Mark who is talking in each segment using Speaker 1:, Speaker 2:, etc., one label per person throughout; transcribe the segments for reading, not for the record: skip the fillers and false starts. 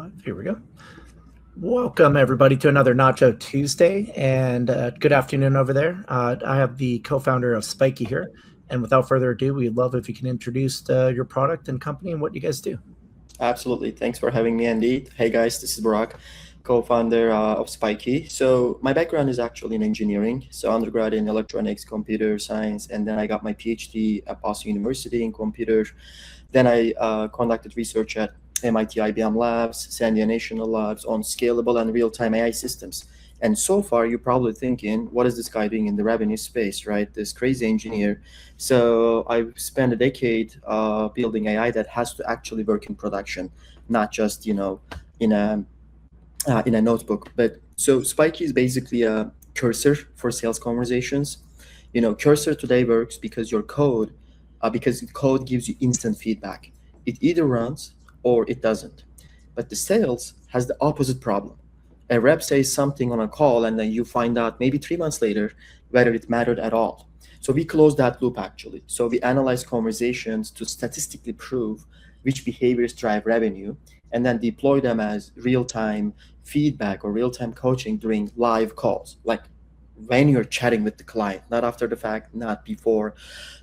Speaker 1: Live. Here we go. Welcome everybody to another Nacho Tuesday, and good afternoon over there. I have the co-founder of Spiky here, and without further ado, we'd love if you can introduce your product and company and what you guys do.
Speaker 2: Absolutely. Thanks for having me, Andy. Hey guys, this is Burak, co-founder of Spiky. So my background is actually in engineering. So undergrad in electronics, computer science, and then I got my PhD at Boston University in computer. Then I conducted research at MIT IBM Labs, Sandia National Labs on scalable and real-time AI systems. And so far, you're probably thinking, what is this guy doing in the revenue space, right? This crazy engineer. So I've spent a decade building AI that has to actually work in production, not just in a notebook. But so Spikey is basically a cursor for sales conversations. Cursor today works because code gives you instant feedback. It either runs or it doesn't. But the sales has the opposite problem. A rep says something on a call, and then you find out maybe 3 months later whether it mattered at all. So we close that loop actually. So we analyze conversations to statistically prove which behaviors drive revenue, and then deploy them as real-time feedback or real-time coaching during live calls, like when you're chatting with the client, not after the fact, not before.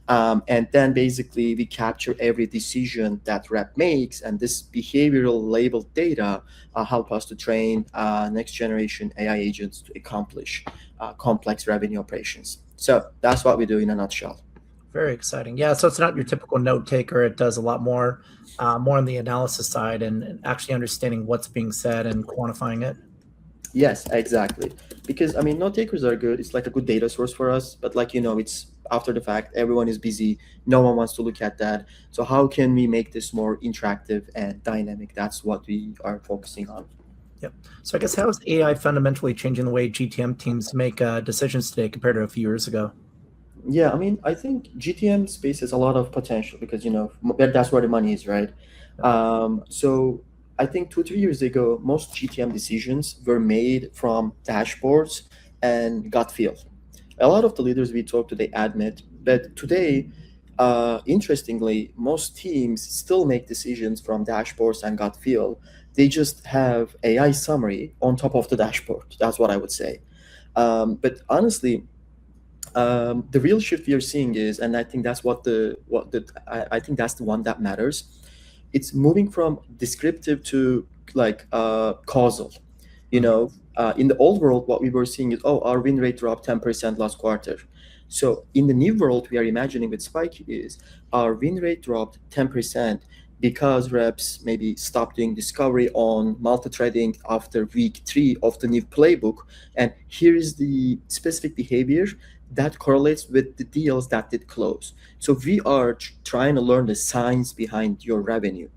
Speaker 2: And then basically we capture every decision that rep makes, and this behavioral labeled data help us to train next generation AI agents to accomplish complex revenue operations. So that's what we do in a nutshell.
Speaker 1: Very exciting. Yeah, so it's not your typical note taker. It does a lot more on the analysis side and actually understanding what's being said and quantifying it.
Speaker 2: Yes, exactly. Because note takers are good. It's like a good data source for us. But it's after the fact. Everyone is busy. No one wants to look at that. So how can we make this more interactive and dynamic? That's what we are focusing on.
Speaker 1: Yep. So I guess how is AI fundamentally changing the way GTM teams make decisions today compared to a few years ago?
Speaker 2: Yeah, I think GTM space has a lot of potential because that's where the money is, right? So I think 2 3 years ago, most GTM decisions were made from dashboards and gut feel. A lot of the leaders we talk to, they admit, but today, interestingly, most teams still make decisions from dashboards and gut feel. They just have AI summary on top of the dashboard. That's what I would say. But honestly, the real shift we are seeing is, and I think that's I think that's the one that matters. It's moving from descriptive to like causal. In the old world, what we were seeing is, oh, our win rate dropped 10% last quarter. So in the new world we are imagining with Spike is our win rate dropped 10% because reps maybe stopped doing discovery on multi-threading after week 3 of the new playbook. And here is the specific behavior that correlates with the deals that did close. So we are trying to learn the science behind your revenue,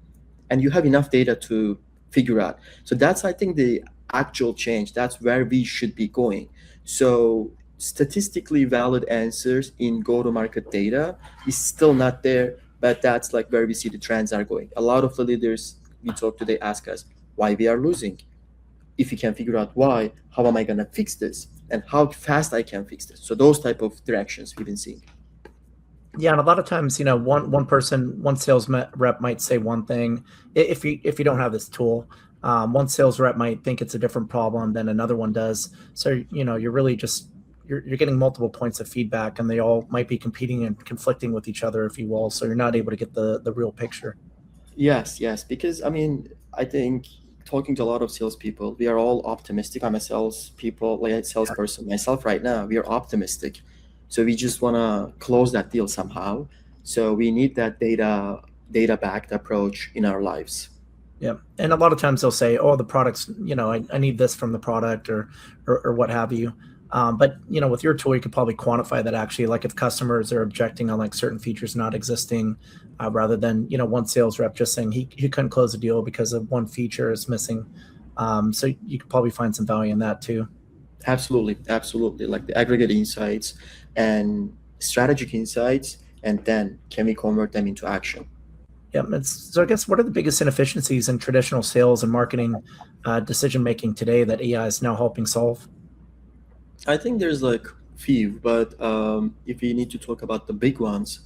Speaker 2: and you have enough data to figure out. So that's, I think, the actual change. That's where we should be going. So statistically valid answers in go-to-market data is still not there, but that's like where we see the trends are going. A lot of the leaders we talk to, they ask us why we are losing. If you can figure out why, how am I going to fix this, and how fast I can fix this. So those type of directions we've been seeing.
Speaker 1: Yeah, and a lot of times, one sales rep might say one thing. If you don't have this tool, one sales rep might think it's a different problem than another one does. So you're really just you're getting multiple points of feedback, and they all might be competing and conflicting with each other, if you will. So you're not able to get the real picture.
Speaker 2: Yes, because I think talking to a lot of salespeople, we are all optimistic. I'm a salesperson myself right now. We are optimistic, so we just want to close that deal somehow. So we need that data backed approach in our lives.
Speaker 1: Yeah, and a lot of times they'll say, "Oh, the product's, I need this from the product," or what have you. But with your tool, you could probably quantify that actually. Like if customers are objecting on like certain features not existing, rather than one sales rep just saying he couldn't close a deal because of one feature is missing. So you could probably find some value in that too.
Speaker 2: Absolutely. Like the aggregate insights and strategic insights, and then can we convert them into action?
Speaker 1: Yeah. So I guess what are the biggest inefficiencies in traditional sales and marketing decision making today that AI is now helping solve?
Speaker 2: I think there's like few, but if we need to talk about the big ones,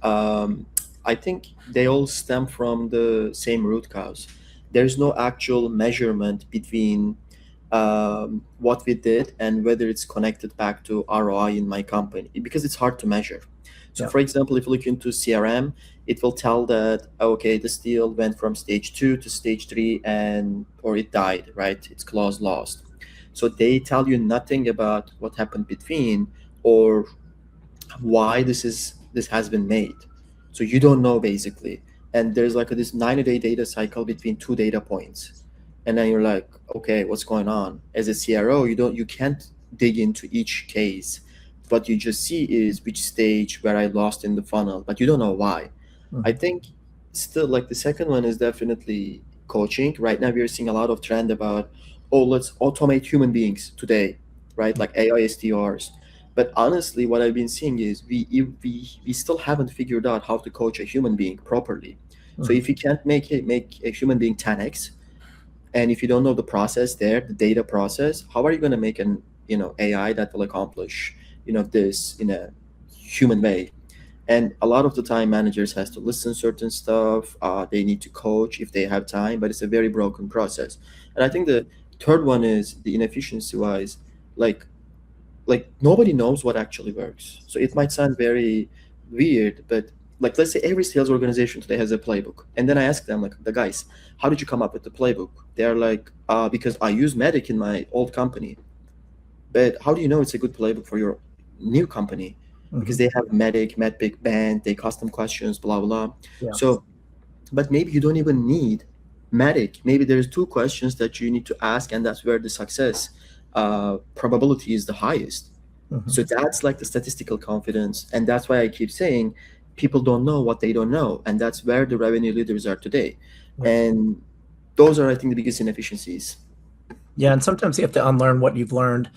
Speaker 2: I think they all stem from the same root cause. there's no actual measurement between what we did and whether it's connected back to ROI in my company, because it's hard to measure. So,
Speaker 1: Yeah.
Speaker 2: for example, if you look into CRM, it will tell that, okay, this deal went from stage 2 to stage 3, and or it died, right? It's clause lost. So they tell you nothing about what happened between, or why this has been made. So you don't know basically. And there's like this 90-day data cycle between two data points. And then you're like, okay, what's going on? As a CRO, you can't dig into each case. What you just see is which stage where I lost in the funnel, but you don't know why. I
Speaker 1: Mhm.
Speaker 2: think still, like, the second one is definitely coaching. Right now we're seeing a lot of trend about, oh, let's automate human beings today, right? Like AI SDRs. But honestly, what I've been seeing is we still haven't figured out how to coach a human being properly. So
Speaker 1: Mhm.
Speaker 2: if you can't make a human being 10x, and if you don't know the process there, the data process, how are you going to make an AI that will accomplish this in a human way? And a lot of the time managers has to listen certain stuff, they need to coach if they have time, but it's a very broken process. And I think the third one is the inefficiency wise, like nobody knows what actually works. So it might sound very weird, but like, let's say every sales organization today has a playbook, and then I ask them, like, the guys, how did you come up with the playbook? They're like, because I use Medic in my old company. But how do you know it's a good playbook for your new company? Because
Speaker 1: Mhm.
Speaker 2: they have Medic, Medpic, Band, they custom questions, blah blah.
Speaker 1: Yeah.
Speaker 2: So, but maybe you don't even need Medic. Maybe there's two questions that you need to ask, and that's where the success probability is the highest.
Speaker 1: Mhm.
Speaker 2: So that's like the statistical confidence, and that's why I keep saying people don't know what they don't know, and that's where the revenue leaders are today.
Speaker 1: Yeah.
Speaker 2: And those are, I think, the biggest inefficiencies.
Speaker 1: Yeah, and sometimes you have to unlearn what you've learned,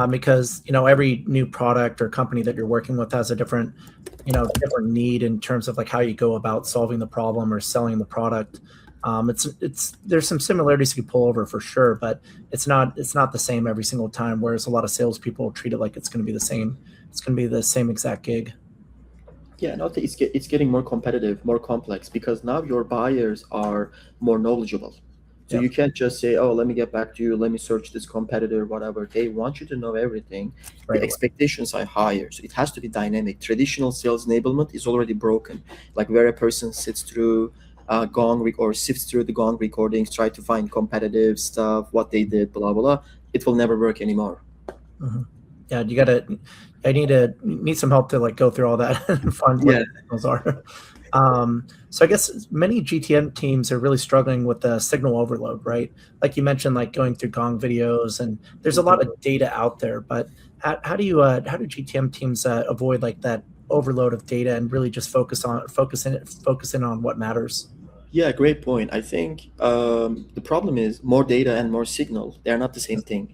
Speaker 1: because every new product or company that you're working with has a different, different need in terms of like how you go about solving the problem or selling the product. It's there's some similarities you can pull over for sure, but it's not the same every single time. Whereas a lot of salespeople treat it like it's going to be the same. It's going to be the same exact gig.
Speaker 2: Yeah, no, it's getting more competitive, more complex, because now your buyers are more knowledgeable. So
Speaker 1: Yeah.
Speaker 2: you can't just say, "Oh, let me get back to you. Let me search this competitor, whatever." They want you to know everything.
Speaker 1: Right
Speaker 2: The
Speaker 1: away.
Speaker 2: expectations are higher, so it has to be dynamic. Traditional sales enablement is already broken, like where a person sits through or sifts through the gong recordings, try to find competitive stuff, what they did, blah blah blah. It will never work anymore.
Speaker 1: Mhm. Yeah, I need some help to like go through all that and find what
Speaker 2: Yeah.
Speaker 1: the signals are. So I guess many GTM teams are really struggling with the signal overload, right? Like you mentioned, like going through Gong videos, and there's a lot of
Speaker 2: Mhm.
Speaker 1: data out there. But how do GTM teams avoid like that overload of data and really just focus in on what matters?
Speaker 2: Yeah, great point. I think the problem is more data and more signal. They're not the same thing.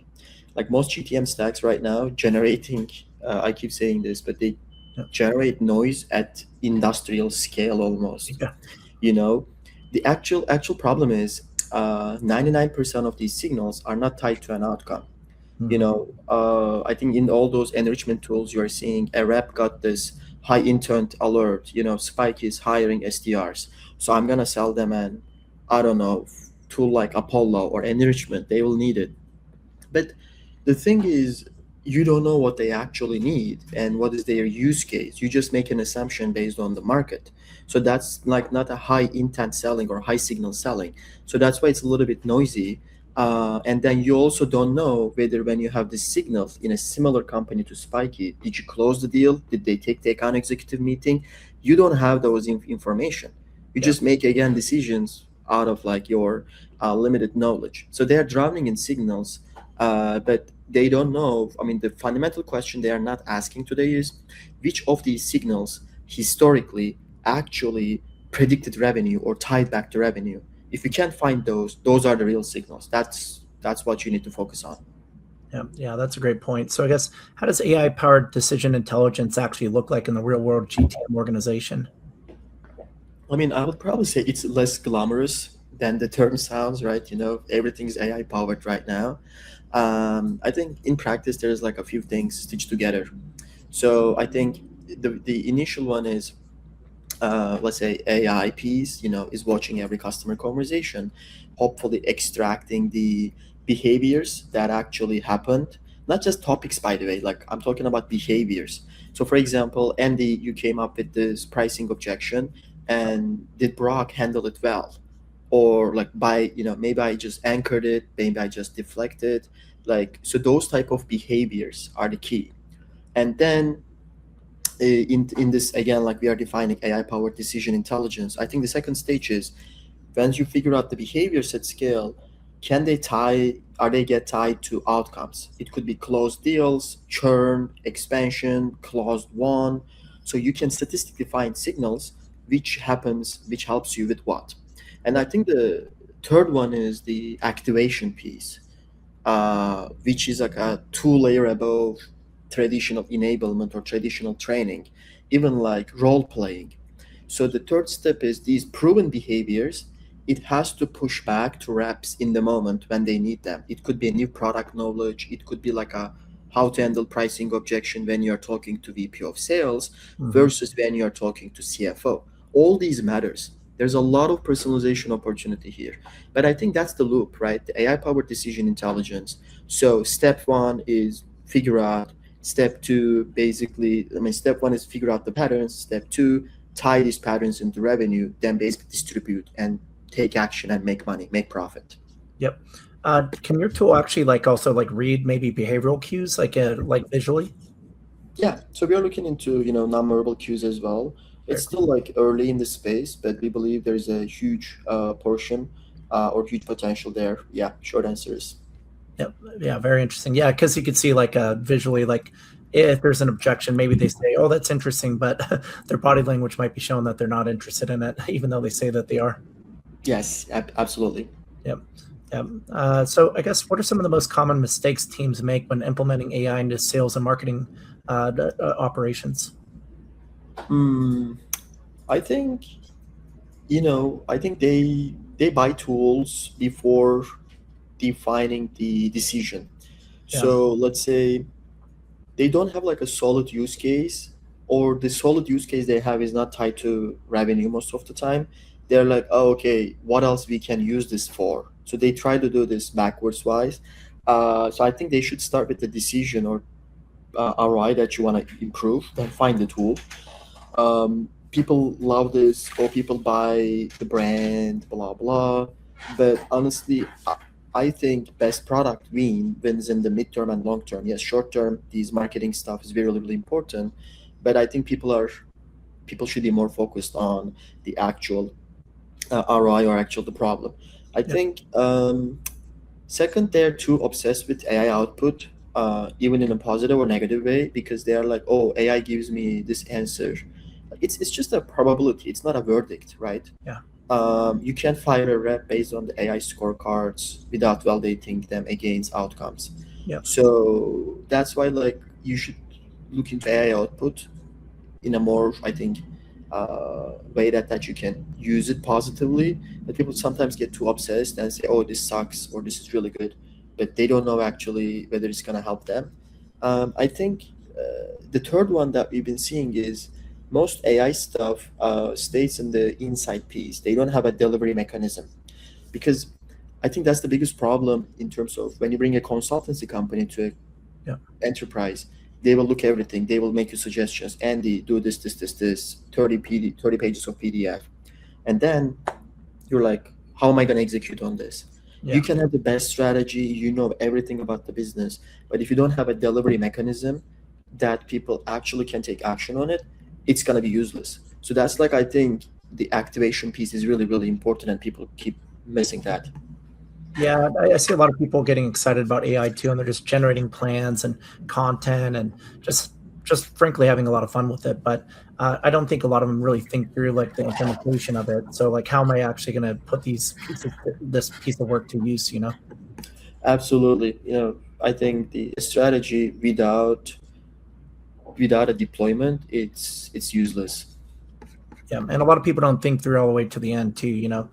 Speaker 2: Like most GTM stacks right now, generating, I keep saying this, but they
Speaker 1: Yeah,
Speaker 2: generate noise at industrial scale almost.
Speaker 1: yeah,
Speaker 2: You know, the actual problem is 99% of these signals are not tied to an outcome.
Speaker 1: mhm,
Speaker 2: I think in all those enrichment tools, you are seeing a rep got this high intent alert. Spike is hiring SDRs, so I'm gonna sell them an, I don't know, tool like Apollo or enrichment. They will need it. But the thing is, you don't know what they actually need and what is their use case. You just make an assumption based on the market. So that's like not a high intent selling or high signal selling. So that's why it's a little bit noisy. And then you also don't know whether, when you have the signals in a similar company to Spiky, did you close the deal? Did they take the account executive meeting? You don't have those information. You
Speaker 1: yeah,
Speaker 2: just make, again, decisions out of like your limited knowledge. So they are drowning in signals, but they don't know. I mean, the fundamental question they are not asking today is which of these signals historically actually predicted revenue or tied back to revenue. If you can't find those are the real signals. That's what you need to focus on.
Speaker 1: yeah, yeah. That's a great point. So I guess how does AI powered decision intelligence actually look like in the real world GTM organization?
Speaker 2: I mean, I would probably say it's less glamorous than the term sounds, right? Everything's AI powered right now. I think in practice, there's like a few things stitched together. So I think the initial one is, let's say AI piece, is watching every customer conversation. hopefully extracting the behaviors that actually happened, not just topics, by the way, like I'm talking about behaviors. So for example, Andy, you came up with this pricing objection, and did Brock handle it well? Or like, by maybe I just anchored it, maybe I just deflected. Like, so those type of behaviors are the key. And then in this, again, like we are defining AI powered decision intelligence, I think the second stage is, once you figure out the behaviors at scale, can they tie, are they get tied to outcomes? It could be closed deals, churn, expansion, closed one. So you can statistically find signals which helps you with what. And I
Speaker 1: Yep.
Speaker 2: think the third one is the activation piece, which is like a two-layer above traditional enablement or traditional training, even like role playing. So the third step is these proven behaviors. It has to push back to reps in the moment when they need them. It could be a new product knowledge. It could be like a how to handle pricing objection when you're talking to VP of sales
Speaker 1: Hmm.
Speaker 2: versus when you're talking to CFO. All these matters. There's a lot of personalization opportunity here. But I think that's the loop, right? The AI powered decision intelligence. So step one is figure out. Step two, basically, I mean, step one is figure out the patterns. Step two, tie these patterns into revenue, then basically distribute and take action and make money, make profit.
Speaker 1: Yep. Can your tool actually like also like read maybe behavioral cues like visually?
Speaker 2: Yeah, so we are looking into non-verbal cues as well. It's
Speaker 1: Very
Speaker 2: still
Speaker 1: cool.
Speaker 2: like early in the space, but we believe there's a huge portion or huge potential there. Yeah, short answer is
Speaker 1: Yep. Yeah, very interesting. Yeah, because you could see like visually like if there's an objection, maybe they say, "Oh, that's interesting," but their body language might be showing that they're not interested in it, even though they say that they are.
Speaker 2: yes, absolutely.
Speaker 1: Yep. Yep. So I guess what are some of the most common mistakes teams make when implementing AI into sales and marketing operations?
Speaker 2: Hmm. I think I think they buy tools before defining the decision.
Speaker 1: Yeah.
Speaker 2: So let's say they don't have like a solid use case, or the solid use case they have is not tied to revenue most of the time. They're like, oh, okay, what else we can use this for? So they try to do this backwards wise. So I think they should start with the decision or ROI that you want to improve, then find the tool. People love this, or people buy the brand, blah blah. But honestly, I think best product wins in the midterm and long term. Yes, short term, these marketing stuff is really really important, but I think people should be more focused on the actual ROI or actual the problem. I
Speaker 1: Yep.
Speaker 2: think second, they're too obsessed with AI output, even in a positive or negative way, because they are like, oh, AI gives me this answer. It's just a probability. It's not a verdict, right?
Speaker 1: Yeah.
Speaker 2: You can't fire a rep based on the AI scorecards without validating them against outcomes.
Speaker 1: Yep.
Speaker 2: So that's why, like, you should look into AI output in a more, I think, way that you can use it positively. But people sometimes get too obsessed and say, "Oh, this sucks" or "This is really good," but they don't know actually whether it's gonna help them. I think the third one that we've been seeing is most AI stuff stays in the inside piece. They don't have a delivery mechanism, because I think that's the biggest problem in terms of when you bring a consultancy company to a
Speaker 1: Yep.
Speaker 2: enterprise. They will look everything. They will make you suggestions. Andy, do this, 30 pages of PDF. And then you're like, how am I going to execute on this? You
Speaker 1: Yeah.
Speaker 2: can have the best strategy, everything about the business, but if you don't have a delivery mechanism that people actually can take action on it, it's going to be useless. So that's like, I think the activation piece is really, really important, and people keep missing that.
Speaker 1: Yeah, I see a lot of people getting excited about AI too, and they're just generating plans and content and just frankly having a lot of fun with it. But I don't think a lot of them really think through like the implementation of it. So like, how am I actually going to put this piece of work to use?
Speaker 2: Absolutely. I think the strategy without a deployment, it's useless.
Speaker 1: Yeah, and a lot of people don't think through all the way to the end too.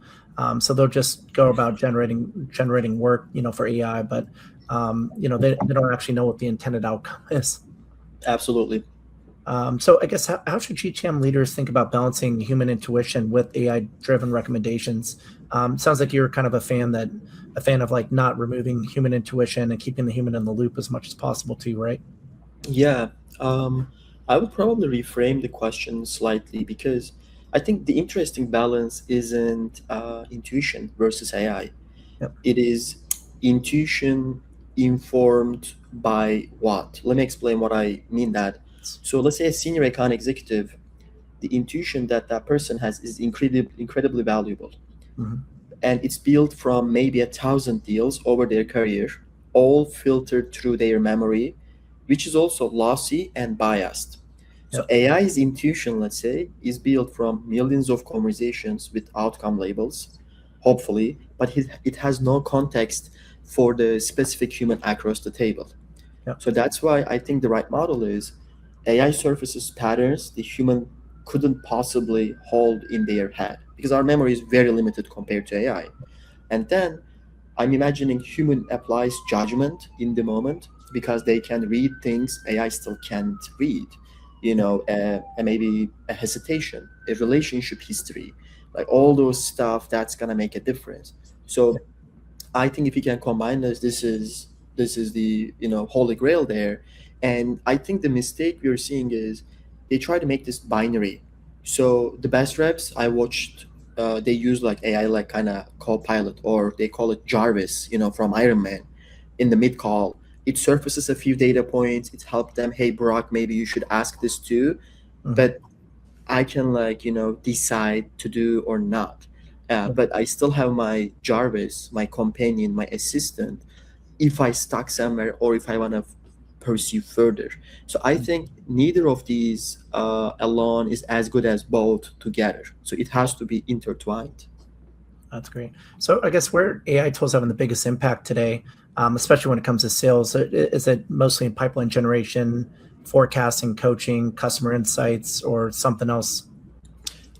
Speaker 1: So they'll just go about generating work, for AI, but they don't actually know what the intended outcome is.
Speaker 2: Absolutely.
Speaker 1: So I guess how should GTM leaders think about balancing human intuition with AI-driven recommendations? Sounds like you're kind of a fan of like not removing human intuition and keeping the human in the loop as much as possible too, right?
Speaker 2: Yeah, I would probably reframe the question slightly because I think the interesting balance isn't intuition versus AI.
Speaker 1: Yep.
Speaker 2: It is intuition informed by what? Let me explain what I mean that. So let's say a senior account executive, the intuition that that person has is incredibly valuable,
Speaker 1: Hmm.
Speaker 2: and it's built from maybe 1,000 deals over their career, all filtered through their memory, which is also lossy and biased. So
Speaker 1: Yep.
Speaker 2: AI's intuition, let's say, is built from millions of conversations with outcome labels, hopefully, but it has no context for the specific human across the table.
Speaker 1: Yep.
Speaker 2: So that's why I think the right model is AI surfaces patterns the human couldn't possibly hold in their head because our memory is very limited compared to AI. And then I'm imagining human applies judgment in the moment because they can read things AI still can't read. Maybe a hesitation, a relationship history, like all those stuff that's gonna make a difference. So I think if you can combine this is the holy grail there. And I think the mistake we're seeing is they try to make this binary. So the best reps I watched, they use like AI like kind of co-pilot, or they call it Jarvis, from Iron Man. In the mid call, it surfaces a few data points. It helped them. Hey, Brock, maybe you should ask this too.
Speaker 1: Hmm.
Speaker 2: But I can like decide to do or not.
Speaker 1: Yep.
Speaker 2: But I still have my Jarvis, my companion, my assistant, if I stuck somewhere or if I want to pursue further. So I think neither of these alone is as good as both together. So it has to be intertwined.
Speaker 1: That's great. So I guess where AI tools having the biggest impact today, especially when it comes to sales, is it mostly in pipeline generation, forecasting, coaching, customer insights, or something else?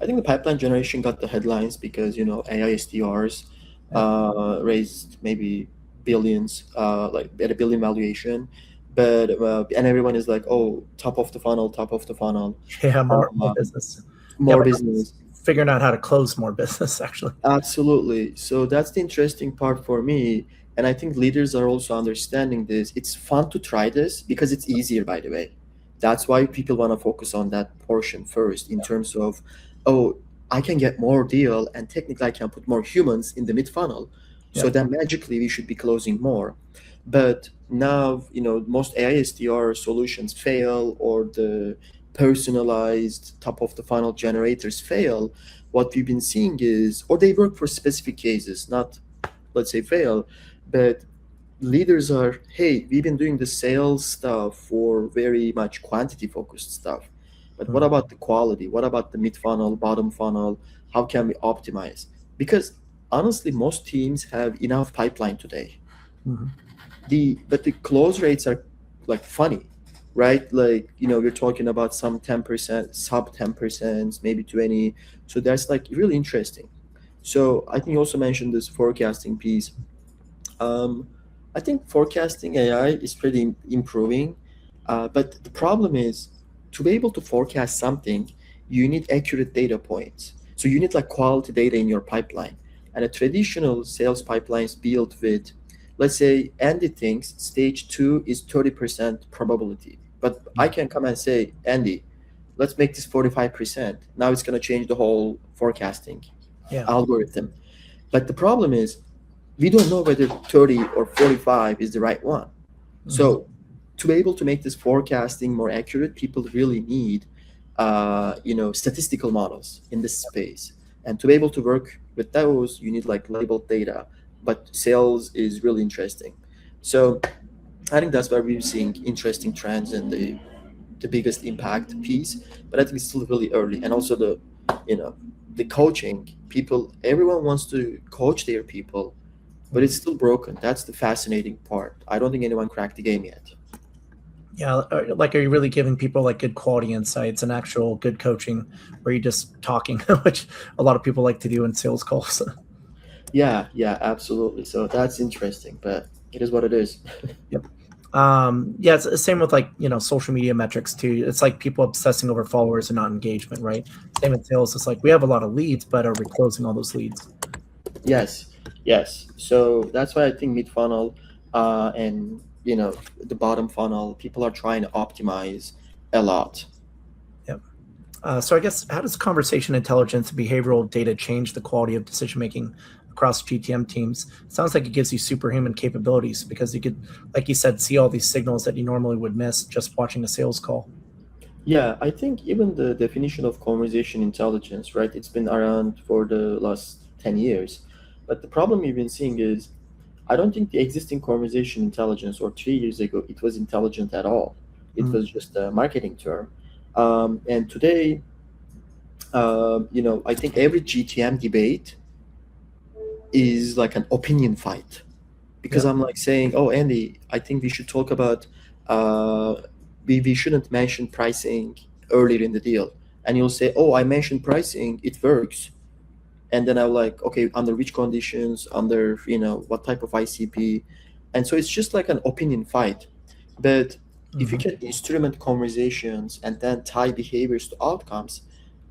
Speaker 2: I think the pipeline generation got the headlines because AI SDRs
Speaker 1: Yeah.
Speaker 2: raised maybe billions, like at a billion valuation, but and everyone is like, oh, top of the funnel,
Speaker 1: Yeah, more
Speaker 2: uh,
Speaker 1: business. Yeah,
Speaker 2: more
Speaker 1: but
Speaker 2: business.
Speaker 1: figuring out how to close more business actually.
Speaker 2: Absolutely. So that's the interesting part for me. And I think leaders are also understanding this. It's fun to try this because it's easier, by the way. That's why people want to focus on that portion first in terms of, oh, I can get more deal and technically I can put more humans in the mid funnel. So
Speaker 1: Yep.
Speaker 2: then magically we should be closing more. But now, most AISDR solutions fail, or the personalized top of the funnel generators fail. What we've been seeing is, or they work for specific cases, not, let's say, fail, but leaders are, hey, we've been doing the sales stuff for very much quantity focused stuff, but what
Speaker 1: Mhm.
Speaker 2: about the quality? What about the mid funnel, bottom funnel? How can we optimize? Because honestly, most teams have enough pipeline today.
Speaker 1: Mhm.
Speaker 2: The close rates are like funny, right? Like we're talking about some 10%, sub 10%, maybe 20. So that's like really interesting. So I think you also mentioned this forecasting piece. um, I think forecasting AI is pretty improving, but the problem is, to be able to forecast something, you need accurate data points. So you need like quality data in your pipeline. And a traditional sales pipeline is built with, let's say, Andy thinks stage two is 30% probability. But I can come and say, Andy, let's make this 45%. Now it's going to change the whole forecasting
Speaker 1: Yeah.
Speaker 2: algorithm. But the problem is, we don't know whether 30 or 45 is the right one.
Speaker 1: Mhm.
Speaker 2: So to be able to make this forecasting more accurate, people really need, statistical models in this space. And to be able to work with those, you need like labeled data. But sales is really interesting. So I think that's where we're seeing interesting trends and the biggest impact piece. But I think it's still really early. And also you know, the coaching people, everyone wants to coach their people, but it's
Speaker 1: Mhm.
Speaker 2: still broken. That's the fascinating part. I don't think anyone cracked the game yet.
Speaker 1: Yeah, like, are you really giving people like good quality insights and actual good coaching, or are you just talking, which a lot of people like to do in sales calls?
Speaker 2: Yeah, yeah, absolutely. So that's interesting, but it is what it is.
Speaker 1: Yep. Yeah, it's the same with like, social media metrics too. It's like people obsessing over followers and not engagement, right? Same with sales. It's like we have a lot of leads, but are we closing all those leads?
Speaker 2: Yes, yes. So that's why I think mid funnel, and the bottom funnel, people are trying to optimize a lot.
Speaker 1: Yep. So I guess, how does conversation intelligence and behavioral data change the quality of decision making across GTM teams? Sounds like it gives you superhuman capabilities because you could, like you said, see all these signals that you normally would miss just watching a sales call.
Speaker 2: Yeah, I think even the definition of conversation intelligence, right? It's been around for the last 10 years. But the problem we've been seeing is I don't think the existing conversation intelligence or 3 years ago it was intelligent at all. It
Speaker 1: Mm,
Speaker 2: was just a marketing term. And today, I think every GTM debate is like an opinion fight because
Speaker 1: yep.
Speaker 2: I'm like saying, "Oh, Andy, I think we should talk about uh, we shouldn't mention pricing earlier in the deal." And you'll say, "Oh, I mentioned pricing, it works." And then I'm like, "Okay, under which conditions? Under what type of ICP?" And so it's just like an opinion fight. But if you
Speaker 1: Hmm.
Speaker 2: can instrument conversations and then tie behaviors to outcomes,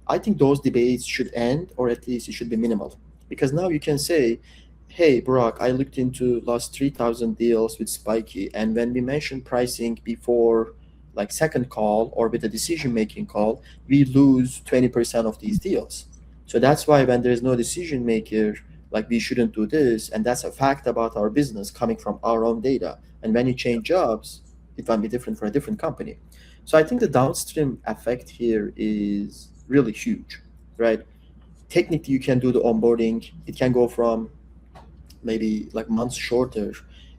Speaker 2: I think those debates should end, or at least it should be minimal. Because now you can say, hey, Burak, I looked into last 3,000 deals with Spiky, and when we mentioned pricing before like second call or with the decision making call, we lose 20% of these deals. So that's why when there's no decision maker, like we shouldn't do this, and that's a fact about our business coming from our own data. And when you change jobs, it might be different for a different company. So I think the downstream effect here is really huge, right? Technically, you can do the onboarding. It can go from maybe like months shorter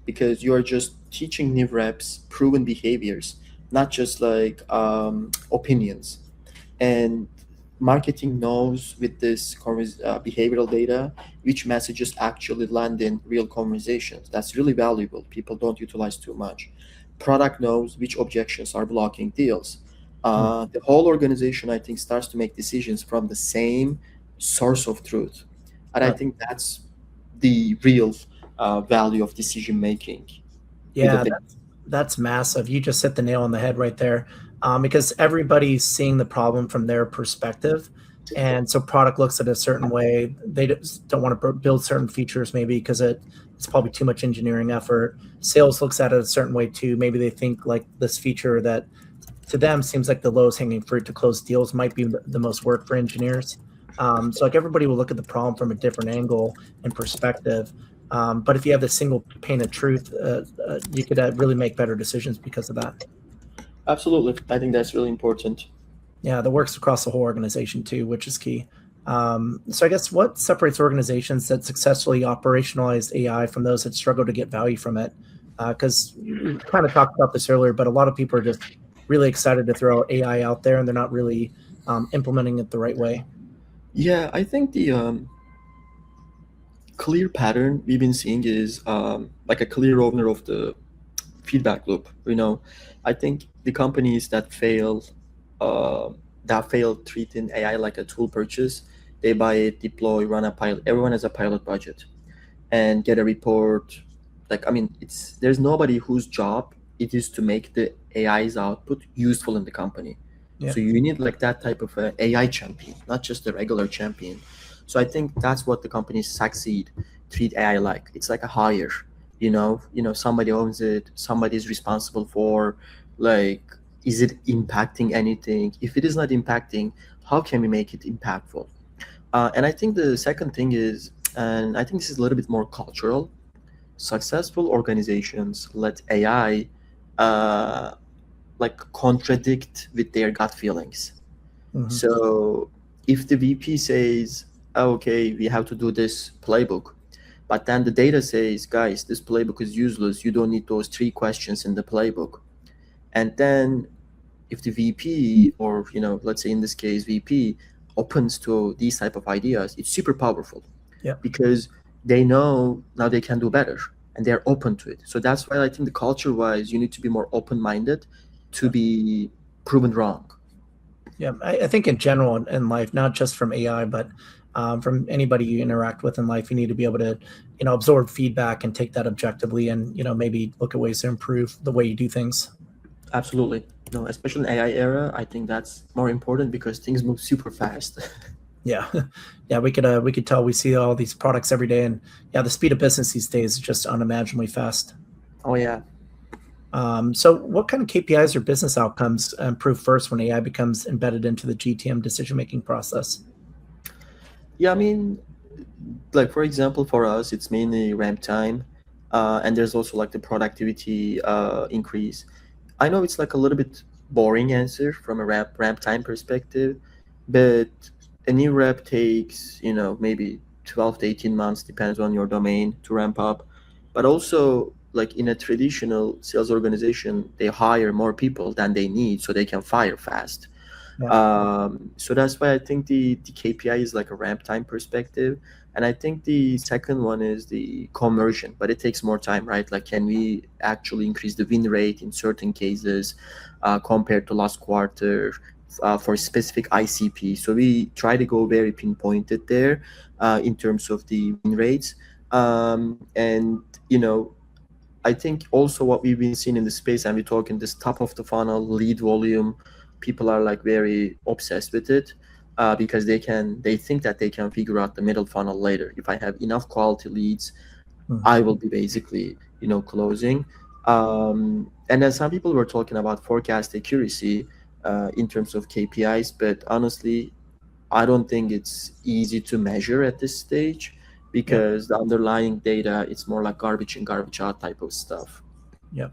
Speaker 2: because you are just teaching new reps proven behaviors, not just like opinions. And marketing knows with this behavioral data which messages actually land in real conversations. That's really valuable. People don't utilize too much. Product knows which objections are blocking deals. The whole organization, I think, starts to make decisions from the same source of truth, and I
Speaker 1: Uh,
Speaker 2: think that's the real value of decision making with the
Speaker 1: yeah,
Speaker 2: data.
Speaker 1: that's massive. You just hit the nail on the head right there, because everybody's seeing the problem from their perspective, and so product looks at it a certain way. They just don't want to build certain features maybe because it's probably too much engineering effort. Sales looks at it a certain way too. Maybe they think like this feature that to them seems like the lowest hanging fruit to close deals might be the most work for engineers. So like everybody will look at the problem from a different angle and perspective. But if you have the single pane of truth, you could really make better decisions because of that.
Speaker 2: Absolutely, I think that's really important.
Speaker 1: Yeah, that works across the whole organization too, which is key. So I guess what separates organizations that successfully operationalize AI from those that struggle to get value from it? Because we kind of talked about this earlier, but a lot of people are just really excited to throw AI out there and they're not really implementing it the right way.
Speaker 2: Yeah, I think the clear pattern we've been seeing is like a clear owner of the feedback loop. I think the companies uh, that fail treating AI like a tool purchase, they buy it, deploy, run a pilot. Everyone has a pilot budget and get a report. Like, I mean, it's there's nobody whose job it is to make the AI's output useful in the company.
Speaker 1: Yeah.
Speaker 2: So you need like that type of a AI champion, not just a regular champion. So I think that's what the companies succeed treat AI like. It's like a hire. Somebody owns it, somebody is responsible for, like, is it impacting anything? If it is not impacting, how can we make it impactful? And I think the second thing is, and I think this is a little bit more cultural, successful organizations let AI uh, like contradict with their gut feelings.
Speaker 1: Hmm.
Speaker 2: So if the VP says, okay, we have to do this playbook, but then the data says, guys, this playbook is useless. You don't need those three questions in the playbook. And then if the VP, or let's say in this case VP, opens to these type of ideas, it's super powerful
Speaker 1: Yeah.
Speaker 2: because they know now they can do better and they're open to it. So that's why I think the culture wise, you need to be more open minded to be proven wrong.
Speaker 1: Yeah, I think in general in life, not just from AI, but from anybody you interact with in life. You need to be able to, absorb feedback and take that objectively, and maybe look at ways to improve the way you do things.
Speaker 2: Absolutely. No, especially in AI era, I think that's more important because things move super fast.
Speaker 1: Yeah, yeah, we could tell we see all these products every day, and yeah, the speed of business these days is just unimaginably fast.
Speaker 2: Oh yeah.
Speaker 1: So, what kind of KPIs or business outcomes improve first when AI becomes embedded into the GTM decision making process?
Speaker 2: Yeah, I mean, like for example, for us, it's mainly ramp time, and there's also like the productivity increase. I know it's like a little bit boring answer from a ramp time perspective, but a new rep takes, maybe 12 to 18 months, depends on your domain to ramp up. But also, like in a traditional sales organization, they hire more people than they need so they can fire fast.
Speaker 1: Yeah,
Speaker 2: So that's why I think the KPI is like a ramp time perspective. And I think the second one is the conversion, but it takes more time, right? Like, can we actually increase the win rate in certain cases compared to last quarter for specific ICP? So we try to go very pinpointed there in terms of the win rates. And, I think also what we've been seeing in the space, and we talk in this top of the funnel lead volume, people are like very obsessed with it because they think that they can figure out the middle funnel later. If I have enough quality leads,
Speaker 1: Mhm.
Speaker 2: I will be basically closing. And then some people were talking about forecast accuracy in terms of KPIs, but honestly, I don't think it's easy to measure at this stage
Speaker 1: Yep,
Speaker 2: because the underlying data, it's more like garbage in, garbage out type of stuff.
Speaker 1: yep.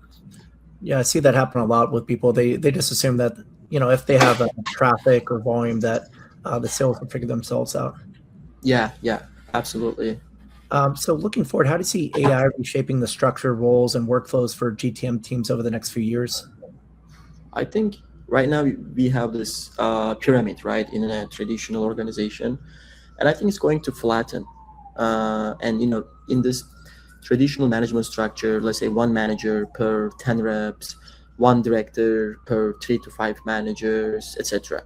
Speaker 1: Yeah, I see that happen a lot with people. They just assume that if they have traffic or volume, that the sales will figure themselves out.
Speaker 2: Yeah, yeah, absolutely.
Speaker 1: So looking forward, how do you see AI reshaping the structure, roles, and workflows for GTM teams over the next few years?
Speaker 2: I think right now we have this pyramid, right, in a traditional organization, and I think it's going to flatten. And in this traditional management structure, let's say one manager per 10 reps, one director per 3 to 5 managers, etc.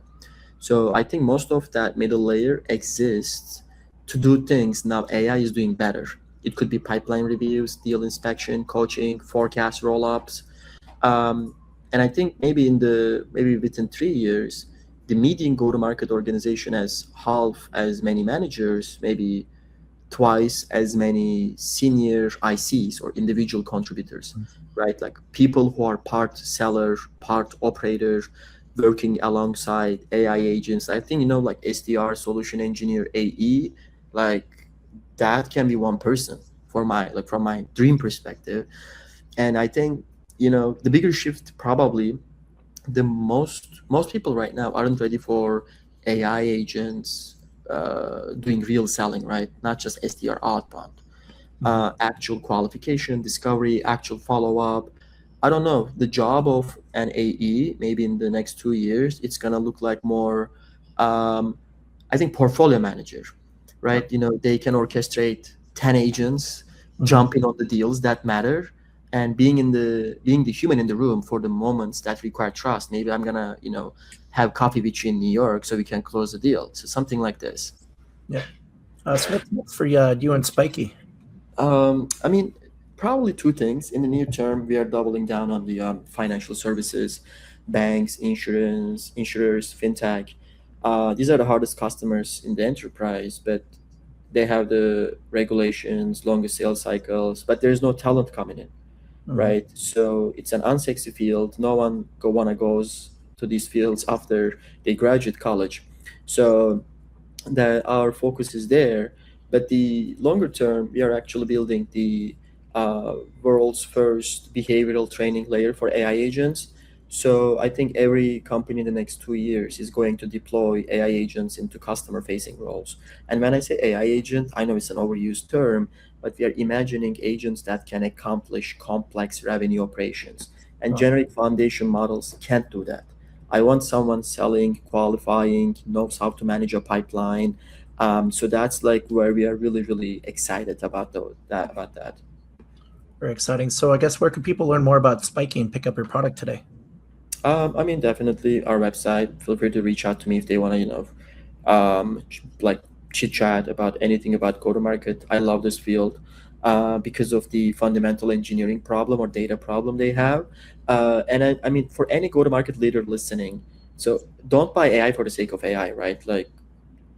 Speaker 2: So I think most of that middle layer exists to do things now AI is doing better. It could be pipeline reviews, deal inspection, coaching, forecast roll-ups. Um, and I think maybe within 3 years, the median go-to-market organization has half as many managers, maybe twice as many senior ICs or individual contributors, right? Like people who are part seller, part operator, working alongside AI agents. I think, like SDR, solution engineer, AE, like that can be one person from my dream perspective. And I think, the bigger shift probably the most people right now aren't ready for AI agents doing real selling, right? Not just SDR outbound,
Speaker 1: Mhm.
Speaker 2: actual qualification, discovery, actual follow up. I don't know. The job of an AE, maybe in the next 2 years, it's gonna look like more. Um, I think portfolio manager, right?
Speaker 1: Yep.
Speaker 2: They can orchestrate 10 agents,
Speaker 1: Mhm.
Speaker 2: jumping on the deals that matter, and being the human in the room for the moments that require trust. Maybe I'm gonna have coffee with you in New York so we can close the deal. So something like this.
Speaker 1: Yep. So what's next for you and Spiky?
Speaker 2: I mean, probably two things. In the near term, we are doubling down on the financial services, banks, insurers, fintech. These are the hardest customers in the enterprise, but they have the regulations, longer sales cycles, but there's no talent coming in,
Speaker 1: Mhm.
Speaker 2: right? So it's an unsexy field. No one wanna goes to these fields after they graduate college. So that our focus is there. But the longer term, we are actually building the world's first behavioral training layer for AI agents. So I think every company in the next 2 years is going to deploy AI agents into customer facing roles. And when I say AI agent, I know it's an overused term, but we are imagining agents that can accomplish complex revenue operations. And
Speaker 1: Wow.
Speaker 2: generic foundation models can't do that. I want someone selling, qualifying, knows how to manage a pipeline. So that's like where we are really, really excited about that.
Speaker 1: Very exciting. So I guess where can people learn more about Spiky and pick up your product today?
Speaker 2: I mean, definitely our website. Feel free to reach out to me if they want to, like chit chat about anything about go-to-market. I love this field because of the fundamental engineering problem or data problem they have. And I mean, for any go-to-market leader listening, so don't buy AI for the sake of AI, right? Like,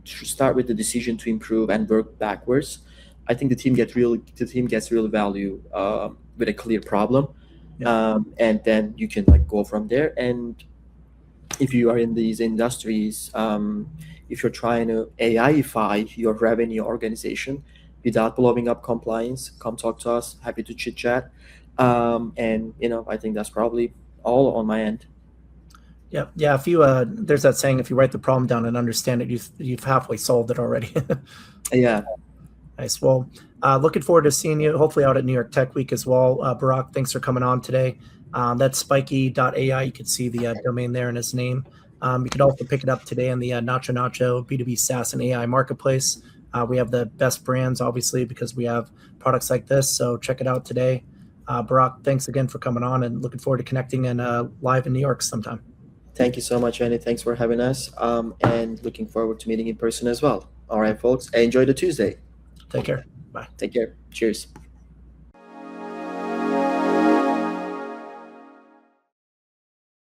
Speaker 2: start with the decision to improve and work backwards. I think the team gets real value with a clear problem, and then you can like go from there. And if you are in these industries, if you're trying to AIify your revenue organization without blowing up compliance, come talk to us. Happy to chit chat. And I think that's probably all on my end.
Speaker 1: Yeah, yeah. If you there's that saying, if you write the problem down and understand it, you've halfway solved it already.
Speaker 2: Yeah.
Speaker 1: Nice. Well, looking forward to seeing you, hopefully out at New York Tech Week as well. Burak, thanks for coming on today. That's spiky.ai. You can see the domain there in his name. You could also pick it up today on the NachoNacho B2B SaaS and AI marketplace. We have the best brands, obviously, because we have products like this. So check it out today. Burak, thanks again for coming on, and looking forward to connecting and live in New York sometime.
Speaker 2: Thank you so much, Andy. Thanks for having us. And looking forward to meeting in person as well. All right, folks. Enjoy the Tuesday.
Speaker 1: Take care. Bye.
Speaker 2: Take care. Cheers.